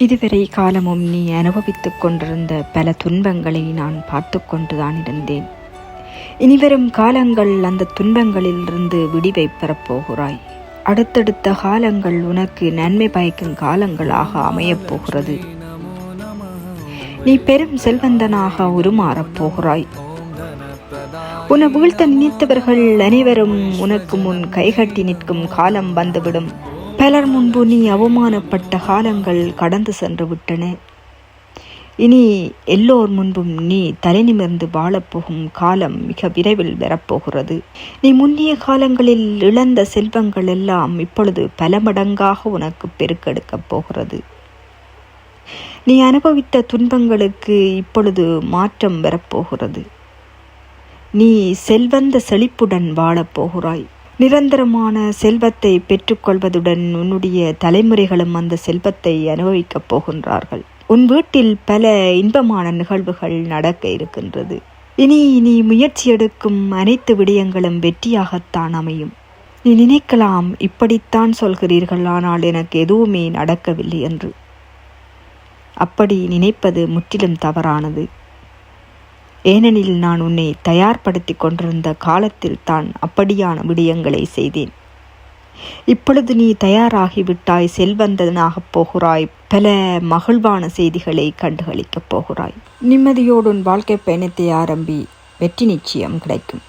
இதுவரை காலமும் நீ அனுபவித்துக் கொண்டிருந்த பல துன்பங்களை நான் பார்த்து கொண்டுதான் இருந்தேன். இனிவரும் காலங்கள் அந்த துன்பங்களிலிருந்து விடிவை பெறப்போகிறாய். அடுத்தடுத்த காலங்கள் உனக்கு நன்மை பயக்கும் காலங்களாக அமையப் போகிறது. நீ பெரும் செல்வந்தனாக உருமாறப் போகிறாய். உன்னை வீழ்த்த நினைத்தவர்கள் அனைவரும் உனக்கு முன் கைகட்டி நிற்கும் காலம் வந்துவிடும். பலர் முன்பு நீ அவமானப்பட்ட காலங்கள் கடந்து சென்று விட்டன. இனி எல்லோர் முன்பும் நீ தலை நிமிர்ந்து வாழப்போகும் காலம் மிக விரைவில் வரப்போகிறது. நீ முன்னிய காலங்களில் இழந்த செல்வங்கள் எல்லாம் இப்பொழுது பல மடங்காக உனக்கு பெருக்கெடுக்கப் போகிறது. நீ அனுபவித்த துன்பங்களுக்கு இப்பொழுது மாற்றம் வரப்போகிறது. நீ செல்வந்த செழிப்புடன் வாழப்போகிறாய். நிரந்தரமான செல்வத்தை பெற்றுக்கொள்வதுடன் உன்னுடைய தலைமுறைகளும் அந்த செல்வத்தை அனுபவிக்கப் போகின்றார்கள். உன் வீட்டில் பல இன்பமான நிகழ்வுகள் நடக்க இருக்கின்றது. இனி நீ முயற்சி எடுக்கும் அனைத்து விடயங்களும் வெற்றியாகத்தான் அமையும். நீ நினைக்கலாம், இப்படித்தான் சொல்கிறீர்கள், ஆனால் எனக்கு எதுவுமே நடக்கவில்லை என்று. அப்படி நினைப்பது முற்றிலும் தவறானது. ஏனெனில் நான் உன்னை தயார்படுத்தி கொண்டிருந்த காலத்தில் தான் அப்படியான விடயங்களை செய்தேன். இப்பொழுது நீ தயாராகிவிட்டாய், செல்வந்தனாகப் போகிறாய், பல மகிழ்வான செய்திகளை கண்டுகளிக்கப் போகிறாய். நிம்மதியோடு உன் வாழ்க்கை பயணத்தை ஆரம்பி, வெற்றி நிச்சயம் கிடைக்கும்.